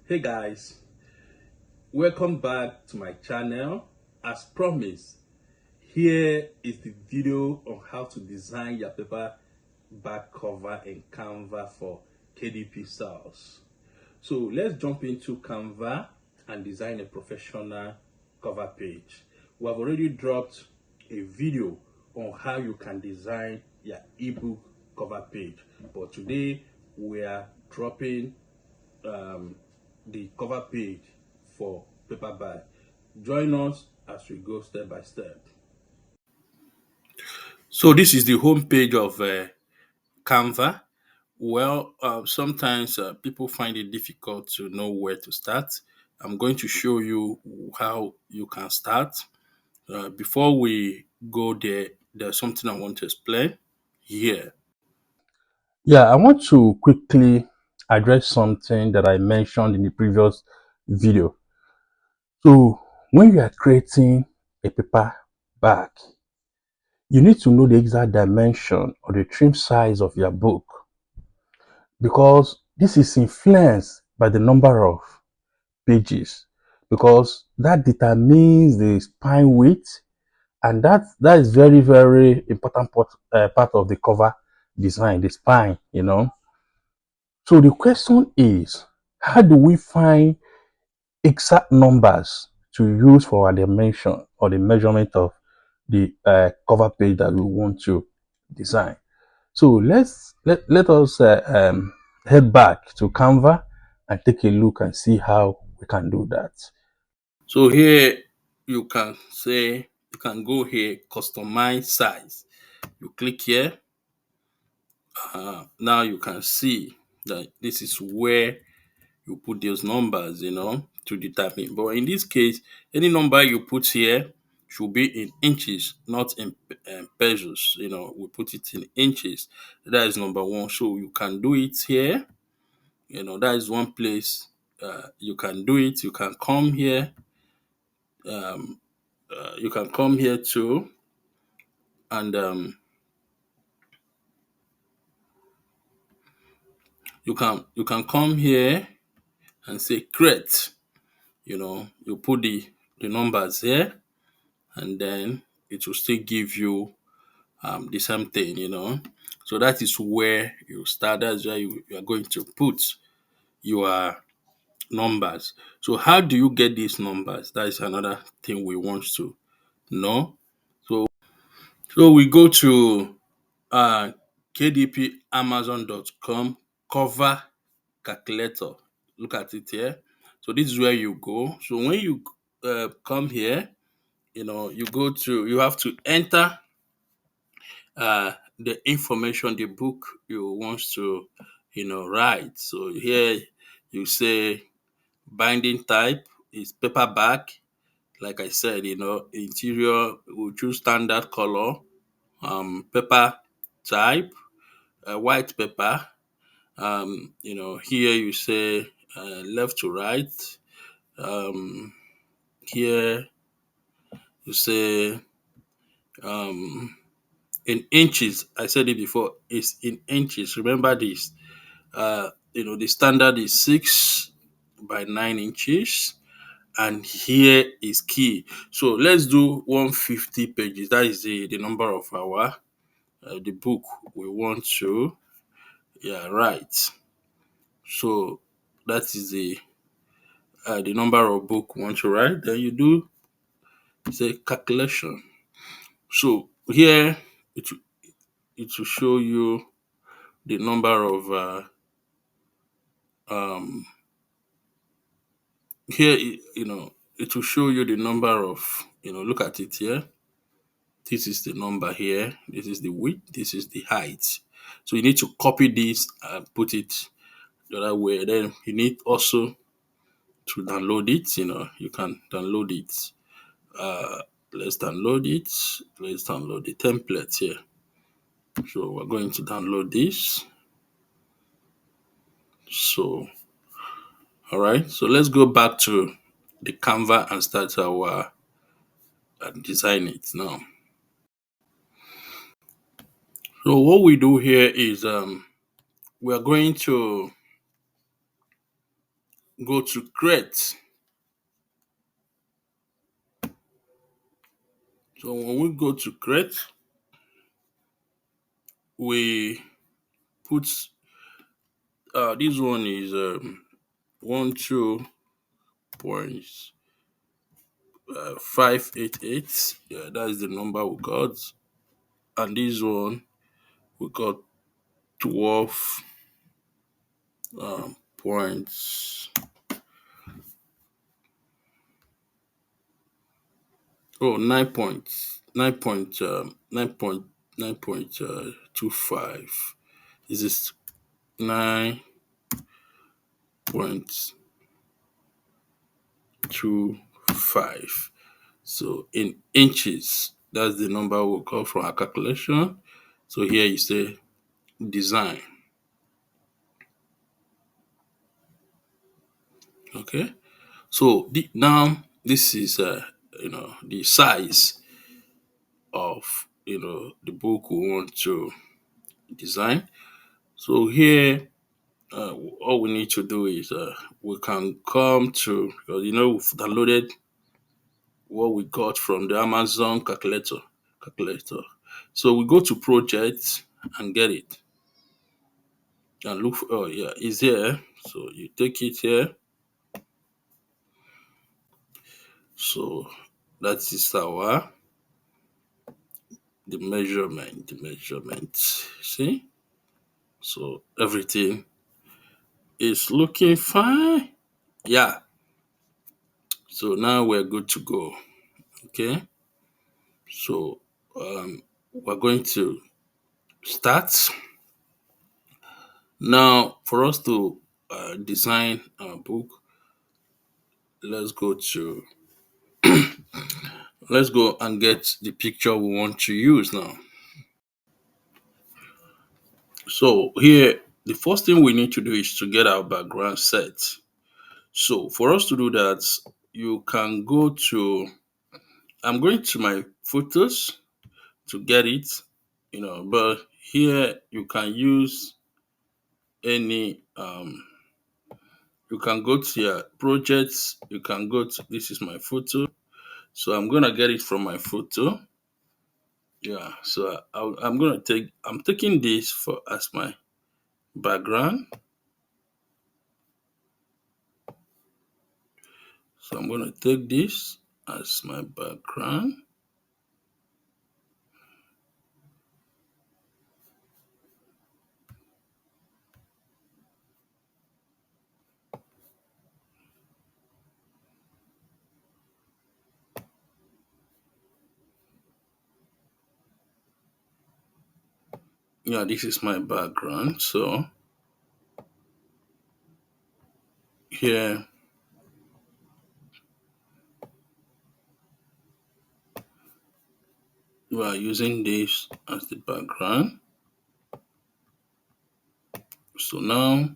Hey guys, welcome back to my channel. As promised, here is the video on how to design your paperback cover in Canva for KDP styles. So let's jump into Canva and design a professional cover page. We have already dropped a video on how you can design your ebook cover page, but today we are dropping um, the cover page for paperback. Join us as we go step by step. So this is the home page of Canva. Well, sometimes people find it difficult to know where to start. I'm going to show you how you can start. Before we go there, there's something I want to explain here. Yeah, I want to quickly address something that I mentioned in the previous video. So, when you are creating a paperback, you need to know the exact dimension or the trim size of your book because this is influenced by the number of pages because that determines the spine width, and that is very important part of the cover design, the spine. So the question is, how do we find exact numbers to use for our dimension or the measurement of the cover page that we want to design? So let us head back to Canva and take a look and see how we can do that. So here you can go here, customize size. You click here. Now you can see that this is where you put those numbers, to determine. But in this case, any number you put here should be in inches, not in pesos. We put it in inches. That is number one. So you can do it here. That is one place you can do it. You can come here. You can come here too, and you can come here and say create. You put the numbers here, and then it will still give you the same thing. So that is where you start. That's where you are going to put your numbers. So how do you get these numbers? That is another thing we want to know. So we go to kdpamazon.com cover calculator. Look at it here. So this is where you go. So when you come here, you have to enter the information, the book you want to write. So here you say binding type is paperback. Like I said, interior we'll choose standard color, paper type, white paper. Here you say left to right. Here you say um in inches. I said it before, it's in inches. Remember this. The standard is 6 by 9 inches, and here is key. So let's do 150 pages. That is the number of our the book we want to write. So that is the number of book we want to write. Then you do say calculation. So here it will show you the number of um here it will show you the number of look at it here. This is the number here, this is the width, this is the height. So you need to copy this and put it the other way. Then you need also to download it. You can download it. uh let's download it. Let's download the template here. So we're going to download this. So all right, so let's go back to the Canva and start our design it now. So what we do here is we are going to go to create. So when we go to create, we put this one is 12.588. Yeah, that is the number we got. And this one we got 12 points. Oh, 9 points. 9.25. This is 9.25. So in inches, that's the number we'll call from our calculation. So here you say design. Okay. So now this is the size of the book we want to design. So here all we need to do is we can come to, because we've downloaded what we got from the Amazon calculator. So we go to project and get it and look for, oh yeah, it's here. So you take it here. So that is our the measurement. See? So everything is looking fine. Yeah. So now we're good to go. Okay. So we're going to start. Now, for us to design a book, let's go to let's go and get the picture we want to use now. So here, the first thing we need to do is to get our background set. So for us to do that, you can go to, I'm going to my photos to get it, but here you can use any, you can go to your projects, you can go to, this is my photo. So I'm going to get it from my photo. Yeah, so I'm taking this for as my background. So I'm going to take this as my background. Yeah, this is my background. So here we are using this as the background. So now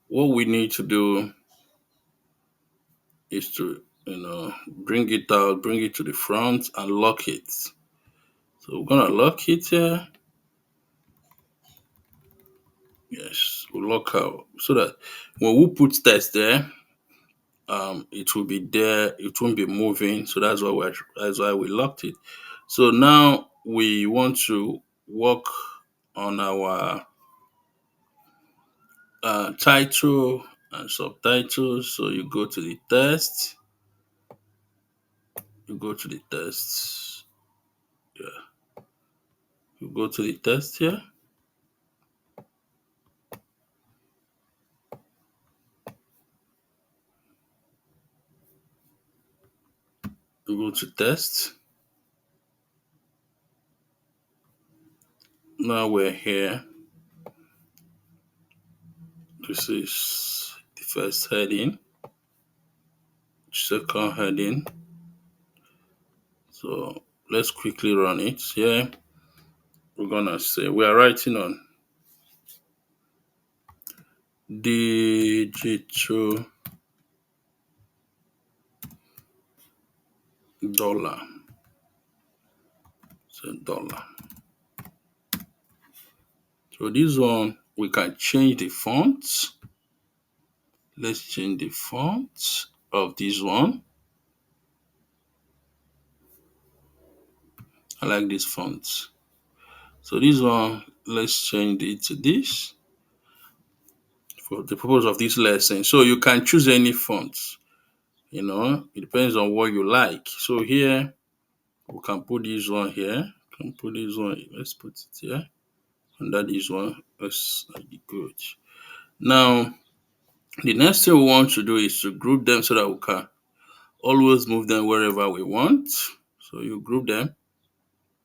what we need to do is to bring it out, bring it to the front and lock it. So we're gonna lock it here. Yes, we'll lock out so that when we put text there, it will be there, it won't be moving. So that's why we locked it. So now we want to work on our title and subtitles. So you go to the text, you go to the text, yeah, you go to the text here, you go to text. Now we're here. This is the first heading, second heading. So let's quickly run it here. We're gonna say we are writing on digital dollar. So dollar. So this one we can change the font. Let's change the font of this one. I like this font. So this one, let's change it to this for the purpose of this lesson. So you can choose any font, it depends on what you like. So here, we can put this one here. Can put this one, let's put it here. Under this one, let's good. Now, the next thing we want to do is to group them so that we can always move them wherever we want. So you group them.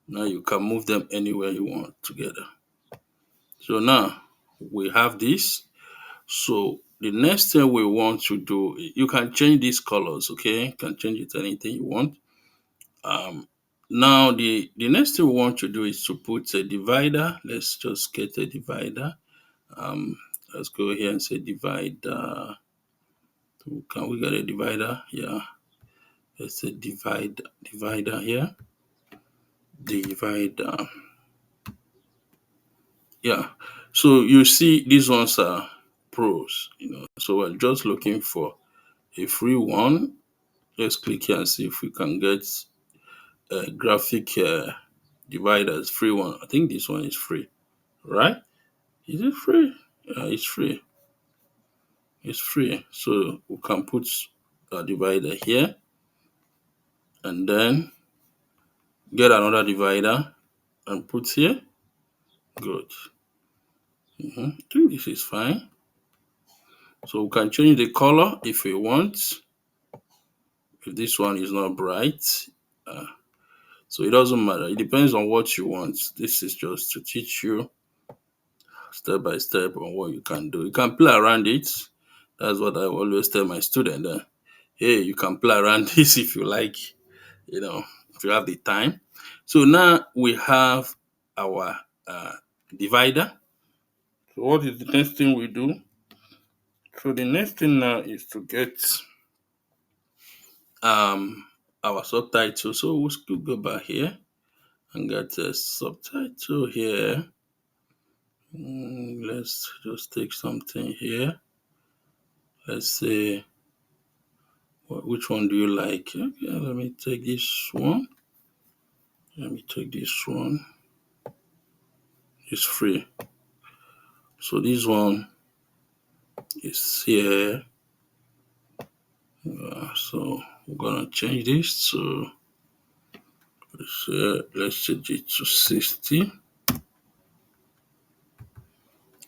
Now you can move them anywhere you want together. So now we have this. So the next thing we want to do, you can change these colors, okay? You can change it to anything you want. Now the next thing we want to do is to put a divider. Let's just get a divider. Let's go here and say divider. Can we get a divider? Yeah. Let's say divider here. Divider. Yeah. So you see these ones are pros, So we're just looking for a free one. Let's click here and see if we can get a graphic dividers free one. I think this one is free, right? Is it free? Yeah, it's free. It's free. So we can put a divider here and then get another divider and put here. Good. I think this is fine. So we can change the color if we want. If this one is not bright, so it doesn't matter. It depends on what you want. This is just to teach you step by step on what you can do. You can play around it. That's what I always tell my student. Hey, you can play around this if you like, if you have the time. So now we have our divider. So what is the next thing we do? So the next thing now is to get our subtitle. So we'll still go back here and get a subtitle here. Let's just take something here. Let's say, which one do you like? Okay, let me take this one. It's free. So this one is here. So we're gonna change this to let's change it to 60.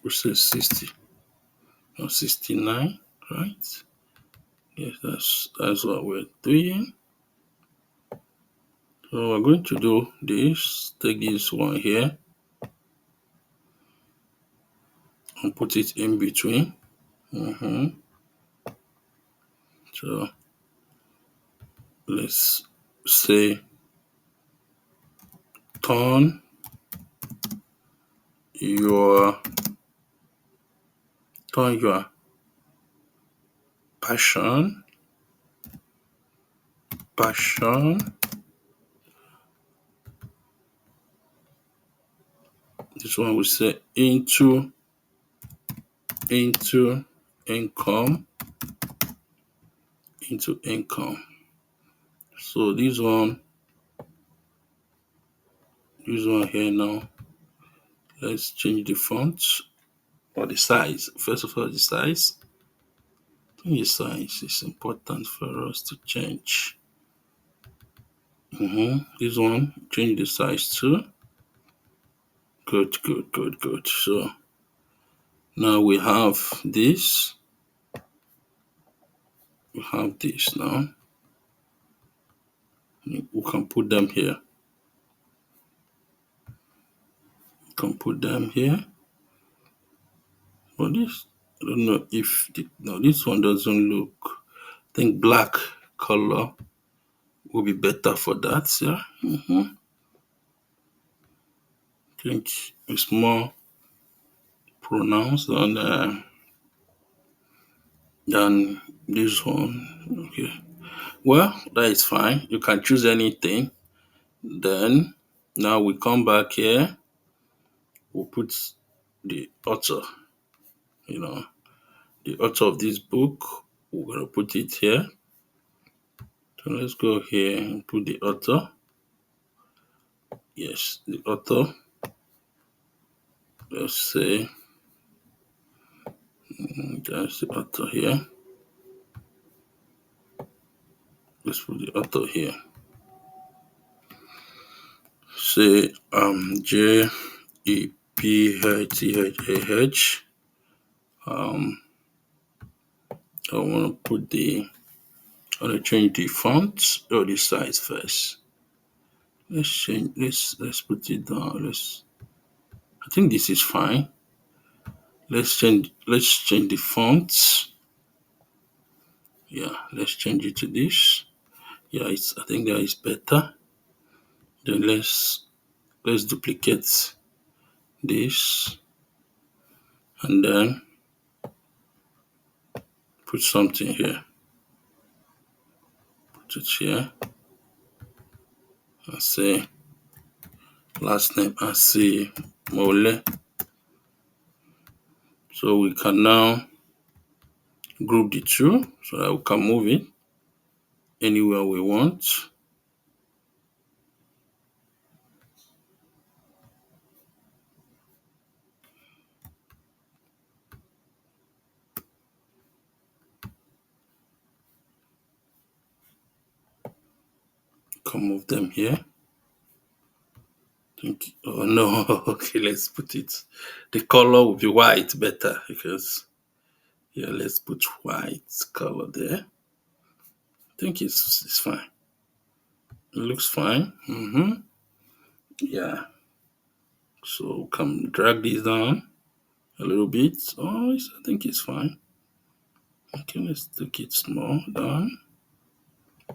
We say 60 or 69, right? Yes, that's what we're doing. So we're going to do this. Take this one here and put it in between. So let's say turn your passion this one we say into income. So this one here now, let's change the font or the size. First of all, the size. I think the size is important for us to change. This one, change the size too. Good. So now we have this. We have this now. We can put them here. But this, I don't know if this one doesn't look. I think black color will be better for that. Yeah. I think it's more pronounced than this one. Okay. Well, that is fine. You can choose anything. Then now we come back here. We'll put the author, the author of this book. We're gonna put it here. So let's go here and put the author. Yes, the author. Let's say there's the author here. Let's put the author here. Say J E P H T H A H. I want to put I want to change the font or the size first. Let's change. Let's put it down. I think this is fine. Let's change. Let's change the font. Yeah. Let's change it to this. Yeah. I think that is better. Then let's duplicate this and then put something here. Put it here. And say last name and say Mole. So we can now group the two so that we can move it anywhere we want. Can move them here. Oh no, okay, let's put it. The color will be white better because yeah, let's put white color there. I think it's fine. It looks fine. Yeah. So come drag this down a little bit. Oh, I think it's fine. Okay, let's take it small down.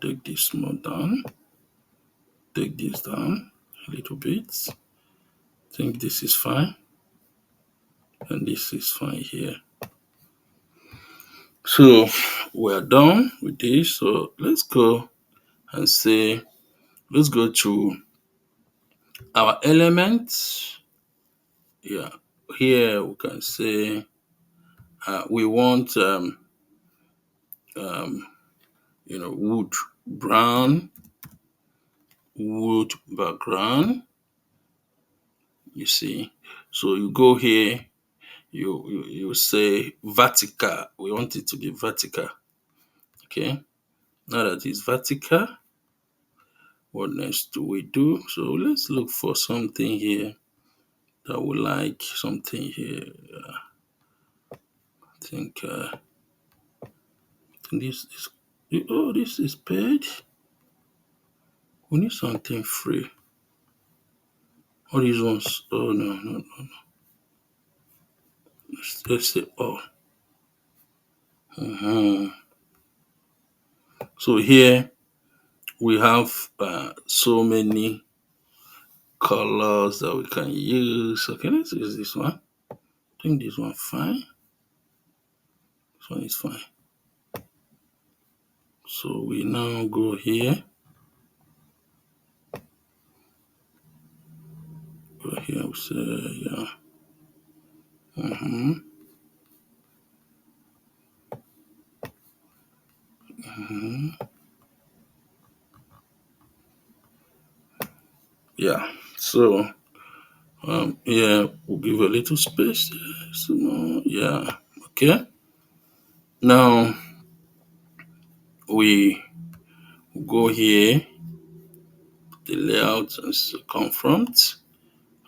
Take this small down. Take this down a little bit. I think this is fine. And this is fine here. So we're done with this. So let's go and say, let's go to our elements. Yeah, here we can say we want wood background. You see, so you go here, you say vertical. We want it to be vertical. Okay, now that it's vertical, what next do we do? So let's look for something here that we like. Something here. I think this is. Oh, this is paid. We need something free. All these ones. Oh no. Let's say oh. So here we have so many colors that we can use. Okay, let's use this one. I think this one fine. This one is fine. So we now go here. Go here. We say yeah. Yeah. So yeah, we'll give a little space there. So yeah. Okay. Now we go here, the layout and circumference,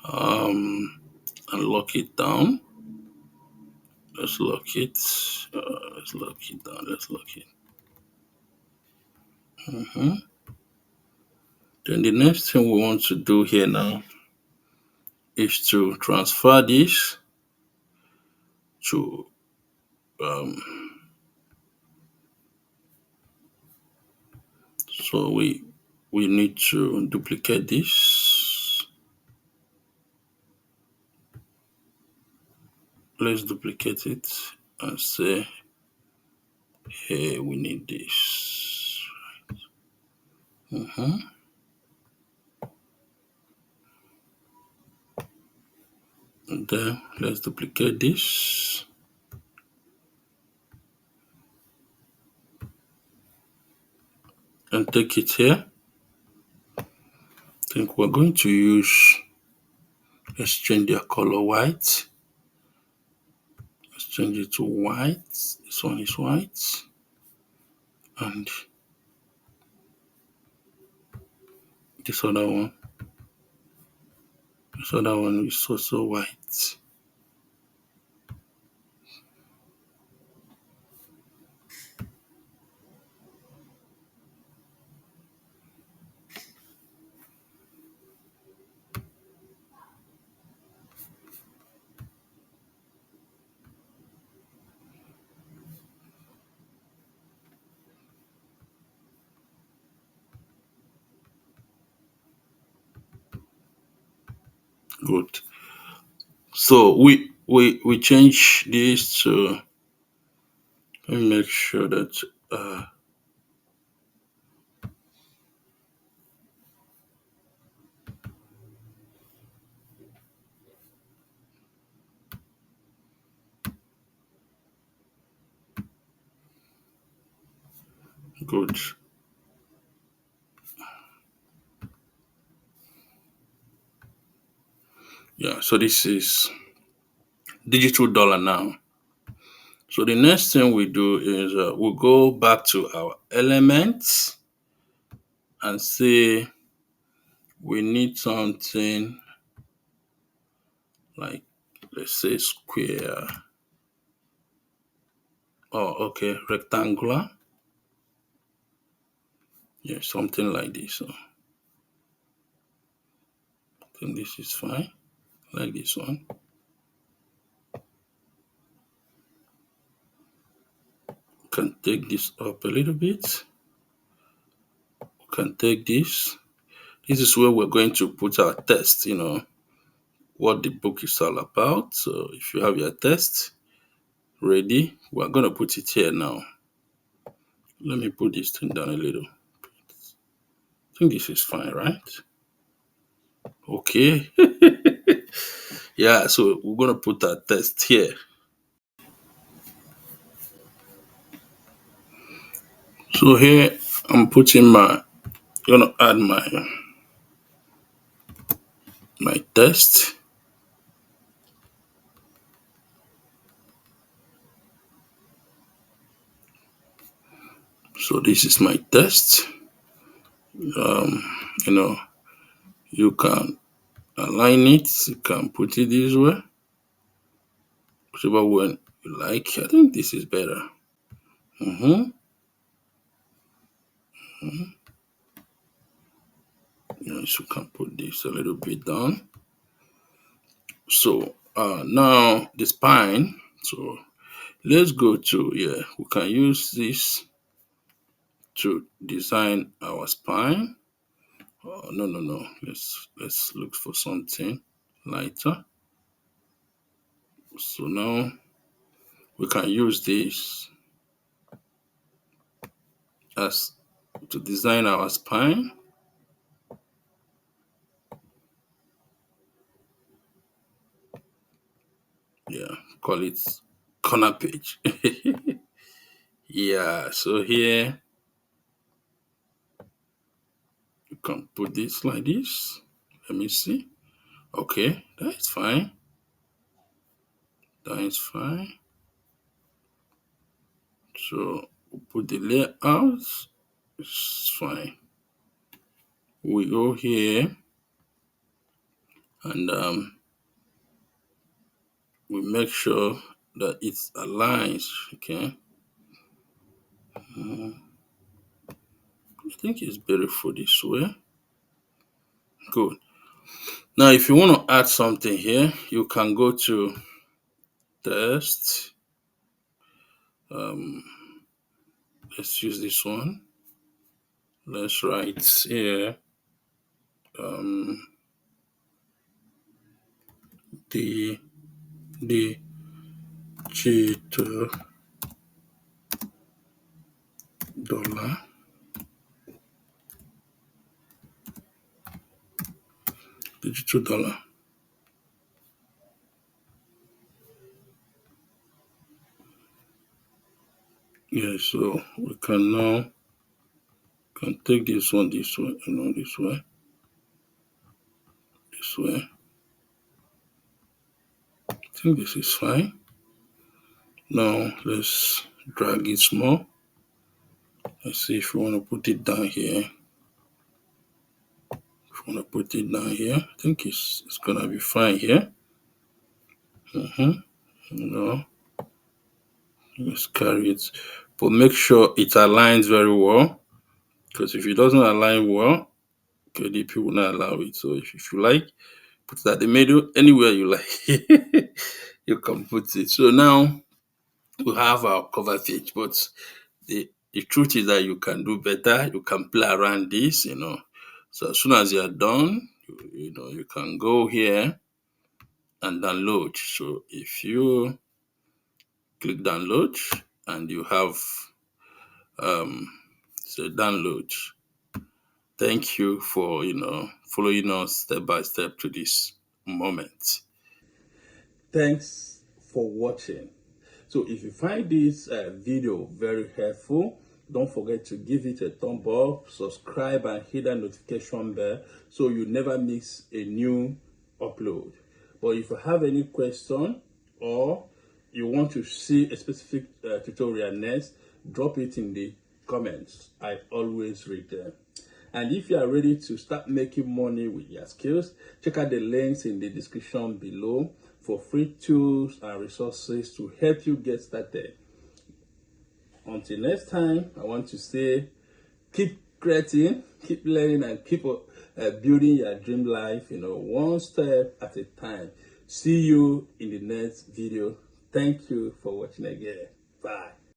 and lock it down. Let's lock it. Let's lock it down. Let's lock it. Then the next thing we want to do here now is to transfer this to so we need to duplicate this. Let's duplicate it and say, hey, we need this. And then let's duplicate this. and take it here. I think we're going to use, let's change their color white. Let's change it to white. This one is white. And this other one. This other one is also white. Good. So we change this to, let me make sure that good. Yeah, so this is digital dollar now. So the next thing we do is we'll go back to our elements and say we need something like, let's say square. Oh, okay, rectangular. Yeah, something like this. So I think this is fine. Like this one. Can take this up a little bit. Can take this. This is where we're going to put our text, what the book is all about. So if you have your text ready, we're going to put it here now. Let me put this thing down a little. I think this is fine, right? Okay. Yeah, so we're going to put our text here. So here I'm putting going to add my text. So this is my text. You know, you can align it. You can put it this way. Whichever one you like. I think this is better. Yes, you can put this a little bit down. So now the spine. So let's go to, we can use this to design our spine. No. Let's look for something lighter. So now we can use this as to design our spine. Yeah, call it corner page. Yeah, so here you can put this like this. Let me see. Okay, that's fine. That is fine. So we'll put the layout. It's fine. We go here and we make sure that it aligns. Okay. I think it's beautiful this way. Good. Now, if you want to add something here, you can go to text. Let's use this one. Let's write here the digital dollar. Digital dollar. Yeah, so we can now can take this one this way, this way. This way. I think this is fine. Now let's drag it small. Let's see if we want to put it down here. If we want to put it down here, I think it's gonna be fine here. Let's carry it, but make sure it aligns very well. Because if it doesn't align well, KDP will not allow it. So if you like, put it at the middle, anywhere you like, you can put it. So now we have our cover page, but the truth is that you can do better. You can play around this, So as soon as you're done, you can go here and download. So if you click download and you have download. Thank you for following us step by step to this moment. Thanks for watching. So if you find this video very helpful, don't forget to give it a thumb up, subscribe, and hit that notification bell so you never miss a new upload. But if you have any question or you want to see a specific tutorial next, drop it in the comments. I always read them. And if you are ready to start making money with your skills, check out the links in the description below for free tools and resources to help you get started. Until next time, I want to say, keep creating, keep learning, and keep building your dream life, one step at a time. See you in the next video. Thank you for watching again. Bye.